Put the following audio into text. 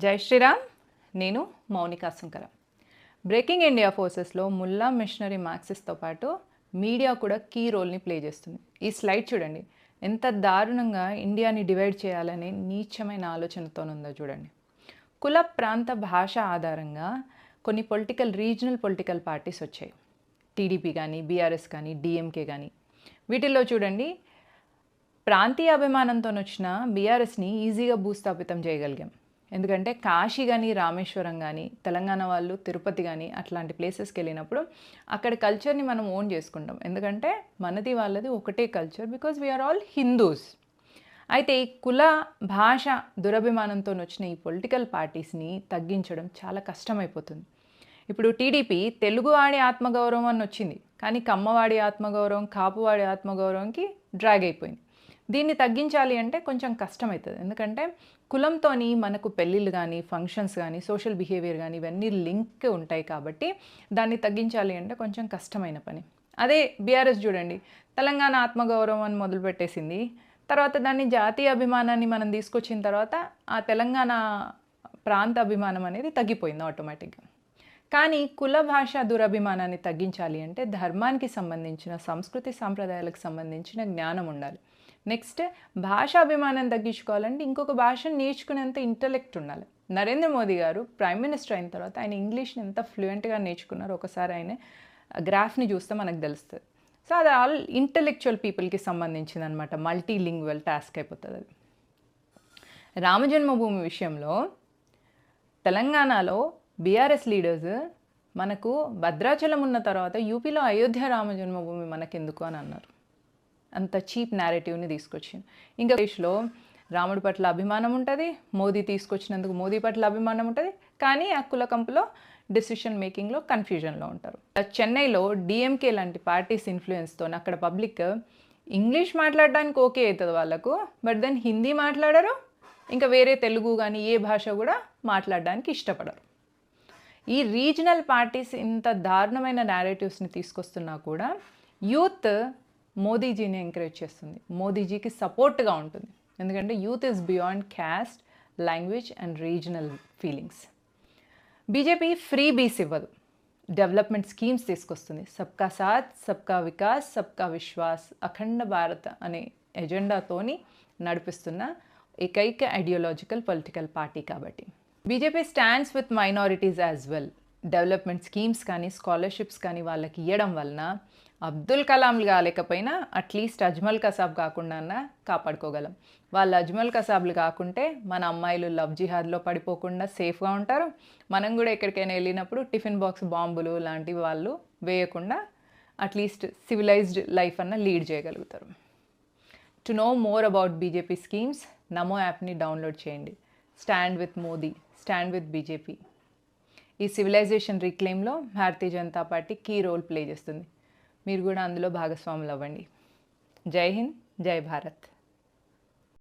జై శ్రీరామ్. నేను Monika Shankara. Breaking India ఫోర్సెస్లో ముల్లా మిషనరీ మార్క్సిస్ట్తో పాటు మీడియా కూడా కీ రోల్ని ప్లే చేస్తుంది. ఈ స్లైడ్ చూడండి, ఎంత దారుణంగా ఇండియాని డివైడ్ చేయాలనే నీచమైన ఆలోచనతోనుందో చూడండి. కుల ప్రాంత భాష ఆధారంగా కొన్ని రీజనల్ పొలిటికల్ పార్టీస్ వచ్చాయి. టీడీపీ కానీ, బీఆర్ఎస్ కానీ, డిఎంకే కానీ. వీటిల్లో చూడండి, ప్రాంతీయ అభిమానంతో వచ్చిన బీఆర్ఎస్ని ఈజీగా భూస్థాపితం చేయగలిగాం. ఎందుకంటే కాశీ కానీ, రామేశ్వరం కానీ, తెలంగాణ వాళ్ళు తిరుపతి కానీ అట్లాంటి ప్లేసెస్కి వెళ్ళినప్పుడు అక్కడ కల్చర్ని మనం ఓన్ చేసుకుంటాం. ఎందుకంటే మనది వాళ్ళది ఒకటే culture, because we are all Hindus. అయితే ఈ కుల భాష దురభిమానంతో వచ్చిన ఈ పొలిటికల్ పార్టీస్ని తగ్గించడం చాలా కష్టమైపోతుంది. ఇప్పుడు టీడీపీ తెలుగువాడి ఆత్మగౌరవం అని వచ్చింది, కానీ కమ్మవాడి ఆత్మగౌరవం, కాపువాడి ఆత్మగౌరవంకి డ్రాగ్ అయిపోయింది. దీన్ని తగ్గించాలి అంటే కొంచెం కష్టమవుతుంది. ఎందుకంటే కులంతో మనకు పెళ్ళిళ్ళు కానీ, ఫంక్షన్స్ కానీ, సోషల్ బిహేవియర్ కానీ ఇవన్నీ లింక్ ఉంటాయి. కాబట్టి దాన్ని తగ్గించాలి అంటే కొంచెం కష్టమైన పని. అదే బీఆర్ఎస్ చూడండి, తెలంగాణ ఆత్మగౌరవం అని మొదలుపెట్టేసింది. తర్వాత దాన్ని జాతీయ అభిమానాన్ని మనం తీసుకొచ్చిన తర్వాత ఆ తెలంగాణ ప్రాంత అభిమానం అనేది తగ్గిపోయింది ఆటోమేటిక్గా. కానీ కుల భాష దురభిమానాన్ని తగ్గించాలి అంటే ధర్మానికి సంబంధించిన, సంస్కృతి సాంప్రదాయాలకు సంబంధించిన జ్ఞానం ఉండాలి. నెక్స్ట్, భాషాభిమానం తగ్గించుకోవాలంటే ఇంకొక భాషను నేర్చుకునేంత ఇంటలెక్ట్ ఉండాలి. నరేంద్ర మోదీ గారు ప్రైమ్ మినిస్టర్ అయిన తర్వాత ఆయన ఇంగ్లీష్ని ఎంత ఫ్లూయెంట్గా నేర్చుకున్నారో ఒకసారి ఆయన గ్రాఫ్ని చూస్తే మనకు తెలుస్తుంది. సో అది ఆల్ ఇంటలెక్చువల్ పీపుల్కి సంబంధించింది అనమాట. మల్టీలింగ్వల్ టాస్క్ అయిపోతుంది అది. రామజన్మభూమి విషయంలో తెలంగాణలో బీఆర్ఎస్ లీడర్స్ మనకు భద్రాచలం ఉన్న తర్వాత యూపీలో అయోధ్య రామజన్మభూమి మనకెందుకు అని అన్నారు. అంత చీప్ నేరేటివ్ని తీసుకొచ్చింది. ఇంకా దేశంలో రాముడి పట్ల అభిమానం ఉంటుంది, మోదీ తీసుకొచ్చినందుకు మోదీ పట్ల అభిమానం ఉంటుంది, కానీ ఆ కులకంపులో డెసిషన్ మేకింగ్లో కన్ఫ్యూజన్లో ఉంటారు. చెన్నైలో డిఎంకే లాంటి పార్టీస్ ఇన్ఫ్లుయెన్స్తో అక్కడ పబ్లిక్ ఇంగ్లీష్ మాట్లాడడానికి ఓకే అవుతుంది వాళ్ళకు, బట్ దెన్ హిందీ మాట్లాడరు, ఇంకా వేరే తెలుగు కానీ ఏ భాష కూడా మాట్లాడడానికి ఇష్టపడరు. ఈ రీజనల్ పార్టీస్ ఇంత దారుణమైన నేరేటివ్స్ని తీసుకొస్తున్నా కూడా యూత్ మోదీజీని ఎంకరేజ్ చేస్తుంది, మోదీజీకి సపోర్ట్గా ఉంటుంది. ఎందుకంటే youth is beyond caste, language and regional feelings. BJP free బీస్ ఇవ్వదు, డెవలప్మెంట్ స్కీమ్స్ తీసుకొస్తుంది. సబ్కా సాత్, సబ్కా వికాస్, సబ్కా విశ్వాస్, అఖండ భారత్ అనే ఎజెండాతోని నడిపిస్తున్న ఏకైక ఐడియాలజికల్ పొలిటికల్ పార్టీ. కాబట్టి BJP stands with minorities as well. Development schemes కానీ, స్కాలర్షిప్స్ కానీ వాళ్ళకి ఇవ్వడం వలన అబ్దుల్ కలాంలు కాలేకపోయినా అట్లీస్ట్ అజ్మల్ కసాబ్ కాకుండా కాపాడుకోగలం. వాళ్ళు అజ్మల్ కసాబ్లు కాకుంటే మన అమ్మాయిలు లవ్ జిహాద్లో పడిపోకుండా సేఫ్గా ఉంటారు. మనం కూడా ఎక్కడికైనా వెళ్ళినప్పుడు టిఫిన్ బాక్స్ బాంబులు లాంటివి వాళ్ళు వేయకుండా అట్లీస్ట్ సివిలైజ్డ్ లైఫ్ అన్న లీడ్ చేయగలుగుతారు. To know more about BJP schemes, Namo యాప్ని డౌన్లోడ్ చేయండి. Stand with Modi, stand with BJP. ఈ సివిలైజేషన్ రీక్లెయిమ్లో Bharatiya Janata Party key role play చేస్తుంది. మీరు కూడా అందులో భాగస్వాములు అవ్వండి. జై హింద్, జై భారత్.